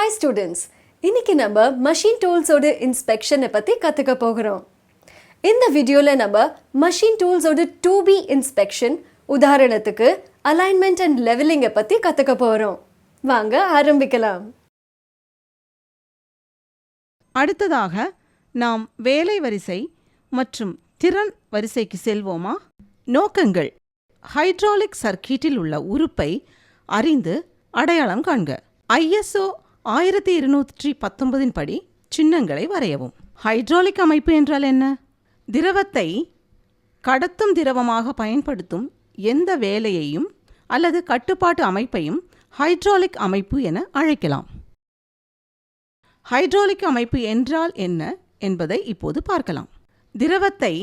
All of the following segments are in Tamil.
Hi students, இன்னைக்கு நம்ம machine tools ஓட inspection பத்தி கத்துக்க போகிறோம். இந்த வீடியோல நம்ம machine tools ஓட 2B inspection உதாரணத்துக்கு alignment and leveling பத்தி கத்துக்க போறோம். வாங்க ஆரம்பிக்கலாம். அடுத்ததாக நாம் வேலை வரிசை மற்றும் திறன் வரிசைக்கு செல்வோமா? நோக்கங்கள்: ஹைட்ராலிக் சர்க்கியூட்டில் உள்ள உறுப்பை அறிந்து அடையாளம் காண்க. ISO 1219 படி சின்னங்களை வரையவும். ஹைட்ராலிக் அமைப்பு என்றால் என்ன? திரவத்தை கடத்தும் திரவமாக பயன்படுத்தும் எந்த வேலையையும் அல்லது கட்டுப்பாட்டு அமைப்பையும் ஹைட்ராலிக் அமைப்பு என அழைக்கலாம். ஹைட்ராலிக் அமைப்பு என்றால் என்ன என்பதை இப்போது பார்க்கலாம். திரவத்தை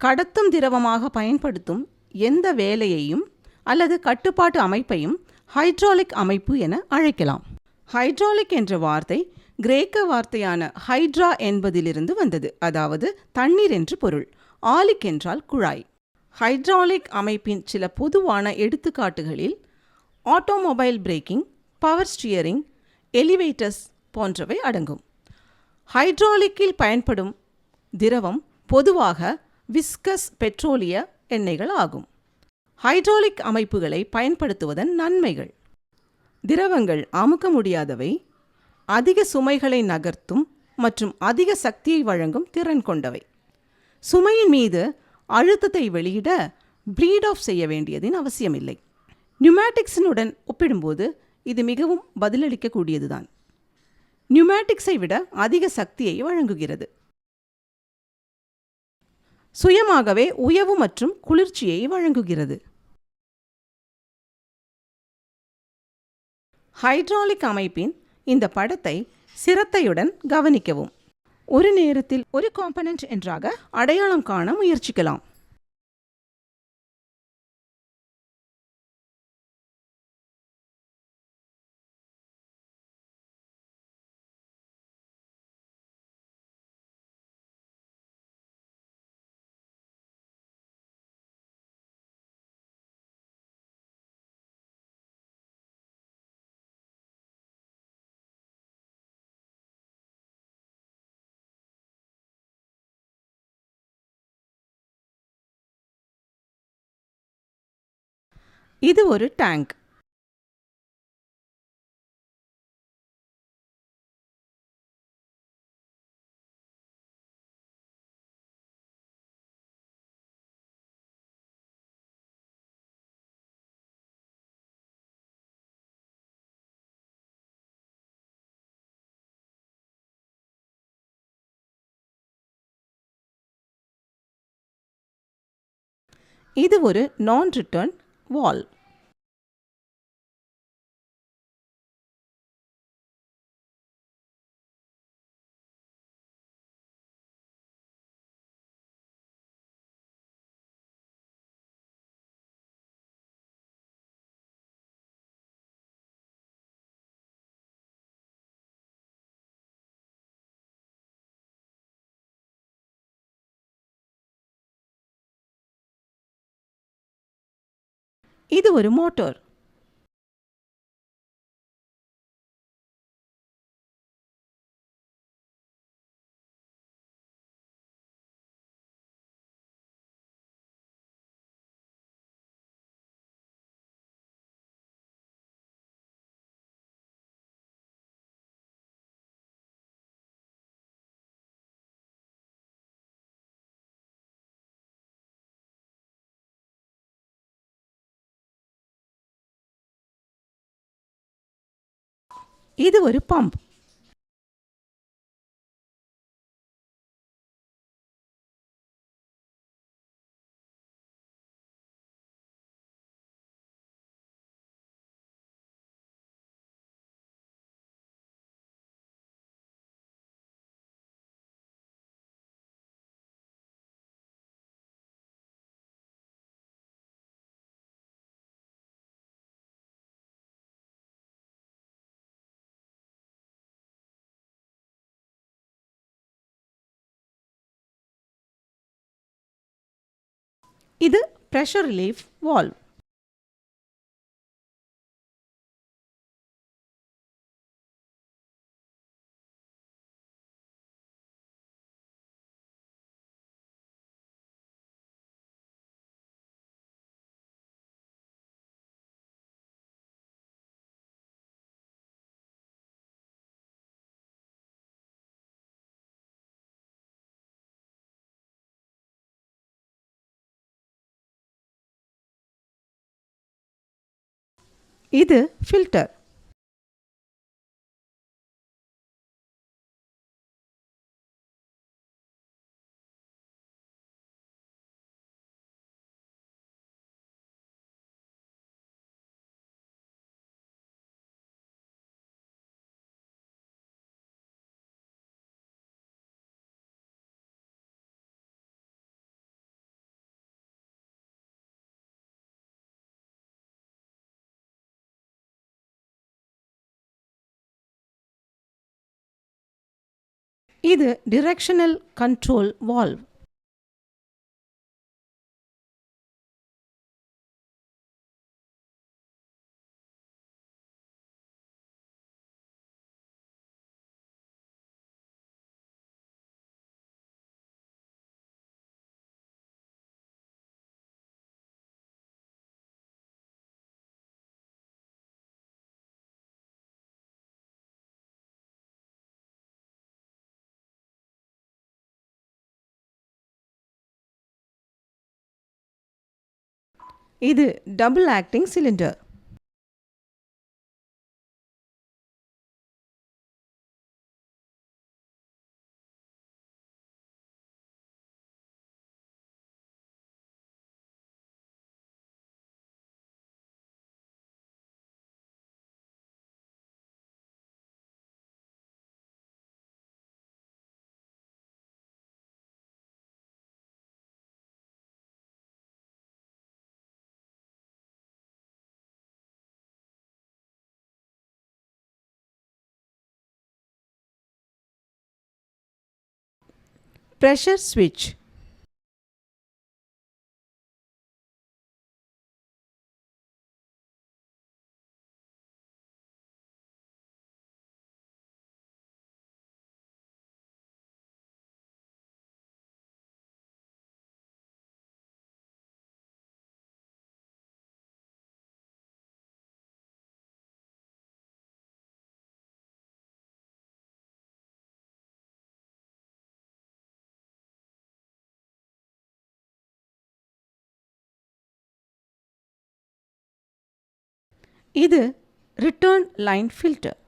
கடத்தும் திரவமாக பயன்படுத்தும் எந்த வேலையையும் அல்லது கட்டுப்பாட்டு அமைப்பையும் ஹைட்ராலிக் அமைப்பு என அழைக்கலாம். ஹைட்ராலிக் என்ற வார்த்தை கிரேக்க வார்த்தையான ஹைட்ரா என்பதிலிருந்து வந்தது, அதாவது தண்ணீர் என்று பொருள். ஆலிக் என்றால் குழாய். ஹைட்ராலிக் அமைப்பின் சில பொதுவான எடுத்துக்காட்டுகளில் automobile braking, power steering, elevators போன்றவை அடங்கும். ஹைட்ராலிக்கில் பயன்படும் திரவம் பொதுவாக விஸ்கஸ் பெட்ரோலிய எண்ணெய்கள் ஆகும். ஹைட்ராலிக் அமைப்புகளை பயன்படுத்துவதன் நன்மைகள்: திரவங்கள் அமுக்க முடியாதவை, அதிக சுமைகளை நகர்த்தும் மற்றும் அதிக சக்தியை வழங்கும் திறன் கொண்டவை. சுமையின் மீது அழுத்தத்தை வெளியிட ப்ளீட் ஆஃப் செய்ய வேண்டியதின் அவசியமில்லை. நியூமேட்டிக்ஸினுடன் ஒப்பிடும்போது இது மிகவும் பதிலளிக்கக்கூடியதுதான். நியூமேட்டிக்ஸை விட அதிக சக்தியை வழங்குகிறது. சுயமாகவே உயவு மற்றும் குளிர்ச்சியை வழங்குகிறது. ஹைட்ராலிக் அமைப்பின் இந்த படத்தை சிரத்தையுடன் கவனிக்கவும். ஒரு நேரத்தில் ஒரு காம்பனன்ட் என்றாக அடையாளம் காண முயற்சிக்கலாம். இது ஒரு டேங்க். இது ஒரு நான் ரிட்டர்ன் வால்வ். இது ஒரு மோட்டார். இது ஒரு பம்ப். இது pressure relief valve. இது ஃபில்டர். இது டிரெக்ஷனல் கண்ட்ரோல் வால்வ். இது double acting cylinder. pressure switch. இது ரிட்டர்ன் லைன் ஃபில்டர்.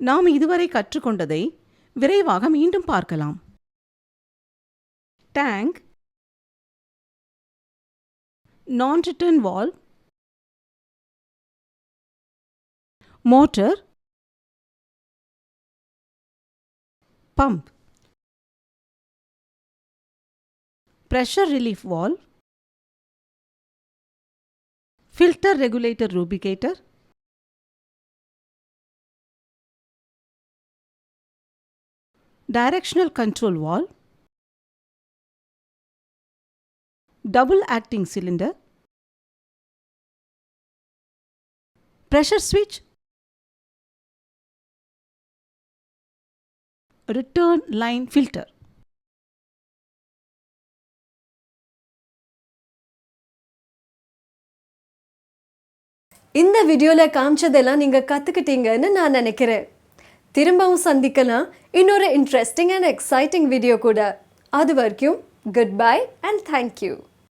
நாம் இதுவரை கற்றுக்கொண்டதை விரைவாக மீண்டும் பார்க்கலாம். Tank, non return valve, motor, pump, pressure relief valve, filter regulator lubricator, directional control valve, double acting cylinder, pressure switch, return line filter. இந்த வீடியோல காமிச்சதெல்லாம் நீங்க கத்துக்கிட்டீங்கன்னு நான் நினைக்கிறேன். திரும்பவும் சந்திக்கலாம் இன்னொரு இன்ட்ரெஸ்டிங் அண்ட் எக்ஸைட்டிங் வீடியோ கூட. அது வரைக்கும் குட் பை அண்ட் தேங்க்யூ.